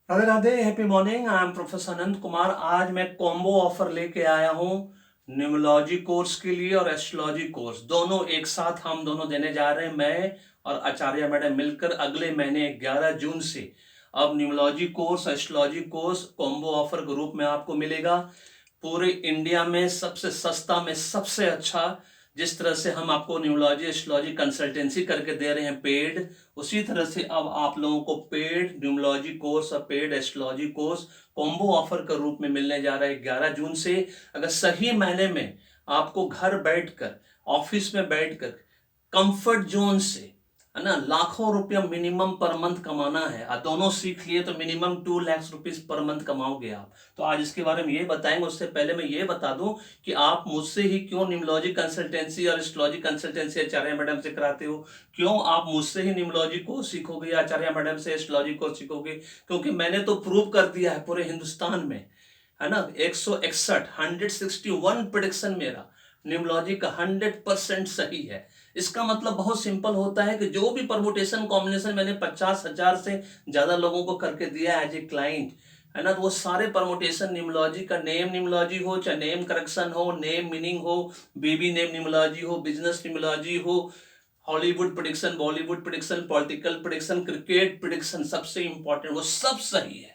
Radhe Radhe, happy morning. I am professor Anant Kumar. आज मैं combo offer लेके आया हूँ न्यूमोलॉजी कोर्स के लिए और एस्ट्रोलॉजी कोर्स दोनों एक साथ हम दोनों देने जा रहे हैं। मैं और आचार्य मैडम मिलकर अगले महीने 11 जून से अब न्यूमोलॉजी course astrology course combo offer के रूप में आपको मिलेगा। पूरे इंडिया में सबसे सस्ता में सबसे अच्छा, जिस तरह से हम आपको न्यूमोलॉजी एस्ट्रोलॉजी कंसल्टेंसी करके दे रहे हैं पेड, उसी तरह से अब आप लोगों को पेड न्यूमोलॉजी कोर्स और paid astrology course combo offer के रूप में मिलने जा रहा है 11 जून से। अगर सही मायने में आपको घर बैठकर, ऑफिस में बैठकर, कंफर्ट जोन से, है ना, लाखों रुपया मिनिमम पर मंथ कमाना है और दोनों सीख लिए तो minimum 2 lakh rupees per month कमाओगे आप। तो आज इसके बारे में ये बताएंगे। उससे पहले मैं ये बता दूं कि आप मुझसे ही क्यों न्यूमोलॉजी कंसल्टेंसी और एस्ट्रोलॉजी कंसल्टेंसी आचार्य मैडम से कराते हो, क्यों आप मुझसे ही न्यूमोलॉजी को सीखोगे, आचार्य मैडम से एस्ट्रोलॉजी को सीखोगे? क्योंकि मैंने तो प्रूव कर दिया है पूरे हिंदुस्तान में, है ना, 161 161 प्रिडिक्शन मेरा न्यूमोलॉजी का 100% सही है। इसका मतलब बहुत सिंपल होता है कि जो भी परमुटेशन कॉम्बिनेशन मैंने 50,000 से ज्यादा लोगों को करके दिया एज ए क्लाइंट, है ना, तो वो सारे परमुटेशन न्यूमोलॉजी का, नेम न्यूमोलॉजी हो, चाहे नेम करेक्शन हो, नेम मीनिंग हो, बेबी नेम न्यूमोलॉजी हो, बिजनेस न्यूमोलॉजी हो, Hollywood prediction, Bollywood prediction, political prediction, cricket prediction, सबसे इंपॉर्टेंट वो सब सही है।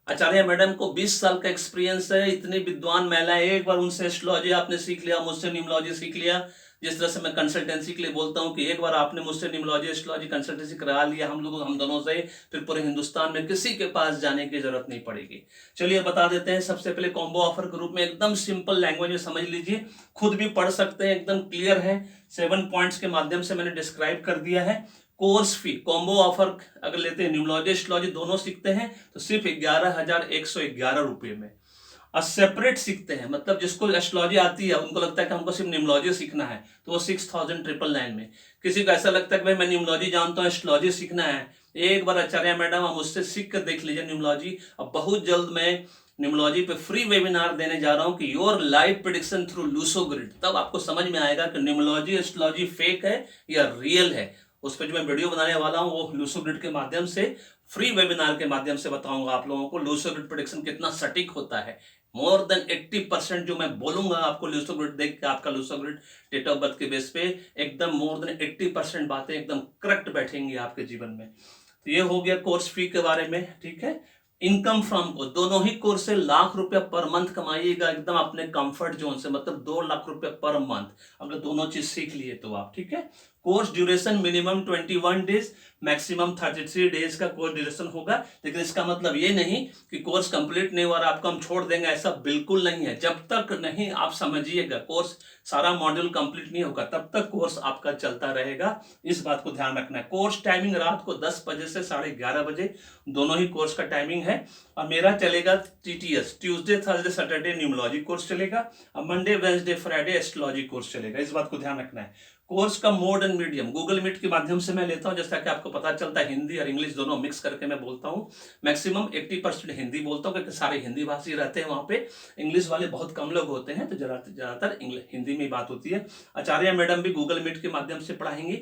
आचार्य मैडम को 20 साल का एक्सपीरियंस है। इतनी विद्वान महिला है, एक बार उनसे एस्ट्रोलॉजी आपने सीख लिया, मुझसे न्यूमोलॉजी सीख लिया। जिस तरह से मैं कंसल्टेंसी के लिए बोलता हूं कि एक बार आपने मुझसे न्यूमोलॉजी एस्ट्रोलॉजी कंसल्टेंसी करा लिया हम दोनों से, फिर पूरे हिंदुस्तान में किसी के पास जाने की जरूरत नहीं पड़ेगी। चलिए बता देते हैं। सबसे पहले कॉम्बो ऑफर के रूप में एकदम सिंपल लैंग्वेज में समझ लीजिए, खुद भी पढ़ सकते हैं, एकदम क्लियर है। 7 पॉइंट्स के माध्यम से मैंने डिस्क्राइब कर दिया है। कोर्स फी कॉम्बो ऑफर अगर लेते हैं, न्यूमोलॉजी एस्ट्रोलॉजी दोनों सीखते हैं तो सिर्फ 11,111 रुपये में। और सेपरेट सीखते हैं, मतलब जिसको एस्ट्रोलॉजी आती है, उनको लगता है कि हमको सिर्फ न्यूमोलॉजी सीखना है, तो वो 6,999 में। किसी को ऐसा लगता है कि भाई मैं न्यूमोलॉजी जानता हूँ, एस्ट्रोलॉजी सीखना है, एक बार आचार्य मैडम आप मुझसे सीख कर देख लीजिए न्यूमोलॉजी। अब बहुत जल्द मैं न्यूमोलॉजी पे फ्री वेबिनार देने जा रहा हूँ कि your live prediction through Luso grid, तब आपको समझ में आएगा कि न्यूमोलॉजी एस्ट्रोलॉजी फेक है या रियल है। उस पर जो मैं वीडियो बनाने वाला हूँ वो लूसो ग्रिड के माध्यम से, फ्री वेबिनार के माध्यम से बताऊंगा आप लोगों को लूसो ग्रिड प्रिडिक्शन कितना सटीक होता है। मोर देन 80% जो मैं बोलूंगा आपको लूसो ग्रिड देख के, आपका Lo Shu grid date of birth के बेस पे एकदम मोर देन 80% बातें एकदम करेक्ट बैठेंगी आपके जीवन में। तो ये हो गया कोर्स फी के बारे में, ठीक है। इनकम फ्रॉम को दोनों ही कोर्स से लाख रुपया पर मंथ कमाइएगा एकदम अपने कंफर्ट जोन से, मतलब 2 लाख रुपया पर मंथ अगर दोनों चीज सीख लिए तो आप, ठीक है। Course duration minimum 21 days, maximum 33 days का कोर्स ड्यूरेशन होगा। लेकिन इसका मतलब ये नहीं कि कोर्स कंप्लीट नहीं हुआ और आपको हम छोड़ देंगे, ऐसा बिल्कुल नहीं है। जब तक नहीं, आप समझिएगा, कोर्स सारा मॉड्यूल कंप्लीट नहीं होगा तब तक कोर्स आपका चलता रहेगा। इस बात को ध्यान रखना है। कोर्स टाइमिंग रात को 10 बजे से 11:30 बजे, दोनों ही कोर्स का टाइमिंग है। और मेरा चलेगा TTS, Tuesday Thursday Saturday numerology course चलेगा, और Monday Wednesday Friday astrology course चलेगा। इस बात को ध्यान रखना है। कोर्स का mode and medium Google Meet के माध्यम से मैं लेता हूं, जैसा कि आपको पता चलता है हिंदी और इंग्लिश दोनों मिक्स करके मैं बोलता हूं। मैक्सिमम 80% हिंदी बोलता हूं, क्योंकि सारे हिंदी भाषी रहते हैं वहां पे, इंग्लिश वाले बहुत कम लोग होते हैं, तो ज्यादातर हिंदी में बात होती है। आचार्य मैडम भी गूगल मीट के माध्यम से पढ़ाएंगी,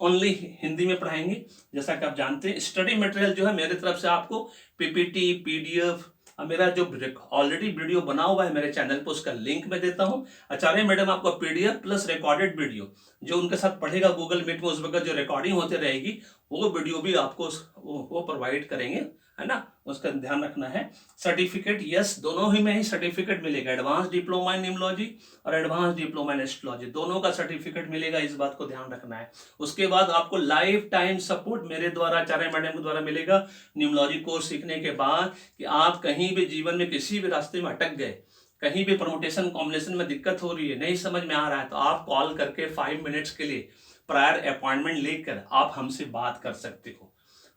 ओनली हिंदी में पढ़ाएंगे। जैसा कि आप जानते हैं, स्टडी मटेरियल जो है मेरे तरफ से आपको पीपीटी, पीडीएफ, मेरा जो ऑलरेडी वीडियो बना हुआ है मेरे चैनल पर, उसका लिंक मैं देता हूं। आचार्य मैडम आपको पीडीएफ प्लस रिकॉर्डेड वीडियो जो उनके साथ पढ़ेगा गूगल मीट में, उस वक्त जो रिकॉर्डिंग होती रहेगी, वो वीडियो भी आपको वो प्रोवाइड करेंगे, है ना, उसका ध्यान रखना है। सर्टिफिकेट, यस, दोनों ही में ही सर्टिफिकेट मिलेगा। एडवांस डिप्लोमा इन न्यूमोलॉजी और एडवांस डिप्लोमा इन एस्ट्रोलॉजी, दोनों का सर्टिफिकेट मिलेगा। इस बात को ध्यान रखना है। उसके बाद आपको लाइफ टाइम सपोर्ट मेरे द्वारा, आचार्य मैडम के द्वारा मिलेगा न्यूमोलॉजी कोर्स सीखने के बाद, कि आप कहीं भी जीवन में किसी भी रास्ते में अटक गए, कहीं भी परमुटेशन कॉम्बिनेशन में दिक्कत हो रही है, नहीं समझ में आ रहा है, तो आप कॉल करके 5 मिनट्स के लिए प्रायर अपॉइंटमेंट लेकर आप हमसे बात कर सकते हो।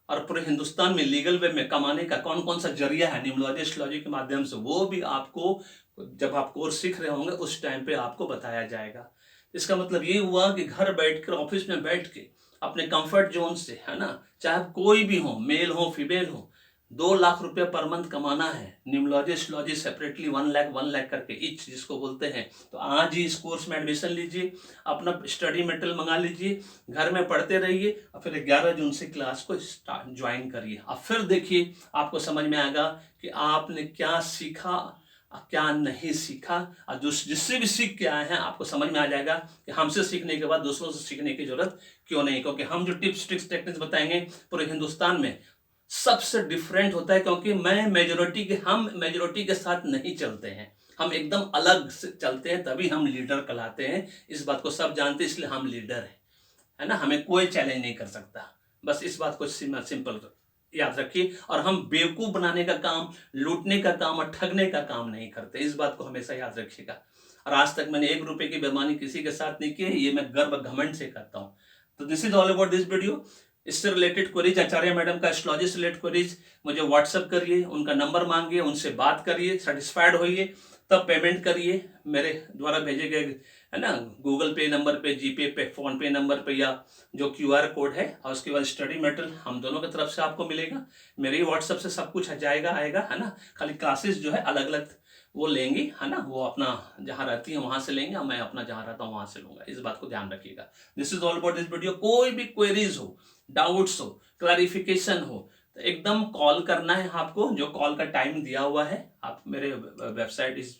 और पूरे हिंदुस्तान में लीगल वे में कमाने का कौन कौन सा जरिया है न्यूमोलॉजी एस्ट्रोलॉजी के माध्यम से, वो भी आपको जब आप कोर्स सीख रहे होंगे उस टाइम पे आपको बताया जाएगा। इसका मतलब ये हुआ कि घर बैठकर, ऑफिस में बैठ के, अपने कंफर्ट जोन से, है ना, चाहे कोई भी हो, मेल हो फीमेल हो, 2 लाख रुपए पर मंथ कमाना है, न्यूमोलॉजी एस्ट्रोलॉजी सेपरेटली 1 लाख करके ईच जिसको बोलते हैं, तो आज ही इस कोर्स में एडमिशन लीजिए, अपना स्टडी मटेरियल मंगा लीजिए, घर में पढ़ते रहिए और फिर 11 जून से क्लास को ज्वाइन करिए। अब फिर देखिए आपको समझ में आएगा कि आपने क्या सीखा क्या नहीं सीखा, और जिससे भी सीख के आए हैं आपको समझ में आ जाएगा कि हमसे सीखने के बाद दूसरों से सीखने की जरूरत क्यों नहीं, क्योंकि हम जो टिप्स ट्रिक्स टेक्निक्स बताएंगे पूरे हिंदुस्तान में सबसे डिफरेंट होता है, क्योंकि हम मेजोरिटी के साथ नहीं चलते हैं, हम एकदम अलग से चलते हैं, तभी हम लीडर कहलाते हैं। इस बात को सब जानते हैं, इसलिए हम लीडर हैं, है ना। हमें कोई चैलेंज नहीं कर सकता, बस इस बात को सिंपल याद रखिए। और हम बेवकूफ बनाने का काम, लूटने का काम और ठगने का काम नहीं करते, इस बात को हमेशा याद रखिएगा। और आज तक मैंने 1 रुपए की बेईमानी किसी के साथ नहीं की है, ये मैं गर्व घमंड से करता हूँ। तो this is all about this video. इससे रिलेटेड क्वेरीज, आचार्य मैडम का एस्ट्रोलॉजी से रिलेटेड क्वेरीज मुझे व्हाट्सअप करिए, उनका नंबर मांगिए, उनसे बात करिए, सेटिस्फाइड होइए, तब पेमेंट करिए मेरे द्वारा भेजे गए, है ना, गूगल पे नंबर पे, जीपे पे, फोन पे नंबर पे, या जो QR कोड है। और उसके बाद स्टडी मटेरियल हम दोनों की तरफ से आपको मिलेगा, मेरे ही व्हाट्सएप से सब कुछ आएगा, है ना। खाली क्लासेस जो है अलग अलग वो लेंगी, है ना, वो अपना जहाँ रहती है वहां से लेंगे, मैं अपना जहाँ रहता हूँ वहां से लूंगा, इस बात को ध्यान रखिएगा। This is all about this video. कोई भी क्वेरीज हो, डाउट्स हो, क्लैरिफिकेशन हो, तो एकदम कॉल करना है आपको, जो कॉल का टाइम दिया हुआ है आप मेरे वेबसाइट इस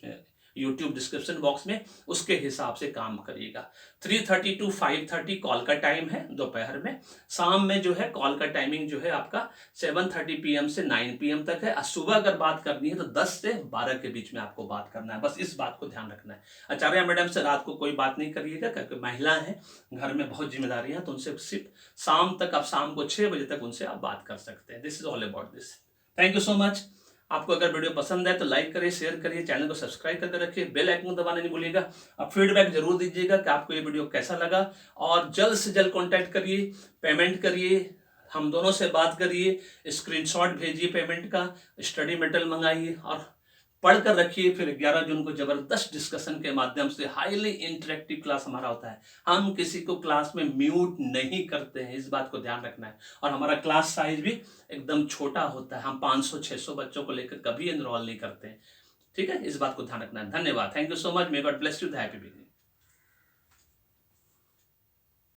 यूट्यूब डिस्क्रिप्शन बॉक्स में, उसके हिसाब से काम करिएगा। 3:30 to 5:30 कॉल का टाइम है दोपहर में। शाम में जो है कॉल का टाइमिंग जो है आपका 7:30 PM से 9 PM तक है। और सुबह अगर बात करनी है तो 10 से 12 के बीच में आपको बात करना है, बस इस बात को ध्यान रखना है। आचार्य मैडम से रात को कोई बात नहीं करिएगा, क्योंकि महिला है, घर में बहुत जिम्मेदारी है, तो उनसे सिर्फ शाम तक, आप शाम को 6 बजे तक उनसे आप बात कर सकते हैं। This is all about this. Thank you so much. आपको अगर वीडियो पसंद है तो लाइक करिए, शेयर करिए, चैनल को सब्सक्राइब करके रखिए, बेल आइकन दबाना नहीं भूलिएगा। अब फीडबैक जरूर दीजिएगा कि आपको ये वीडियो कैसा लगा, और जल्द से जल्द कांटेक्ट करिए, पेमेंट करिए, हम दोनों से बात करिए, स्क्रीनशॉट भेजिए पेमेंट का, स्टडी मटेरियल मंगाइए और पढ़कर रखिए। फिर 11 जून को जबरदस्त डिस्कशन के माध्यम से हाईली इंटरेक्टिव क्लास हमारा होता है। हम किसी को क्लास में म्यूट नहीं करते हैं, इस बात को ध्यान रखना है। और हमारा क्लास साइज भी एकदम छोटा होता है, हम 500-600 बच्चों को लेकर कभी एनरोल नहीं करते हैं, ठीक है। इस बात को ध्यान रखना है। धन्यवाद, thank you so much, may God bless you, happy beginning.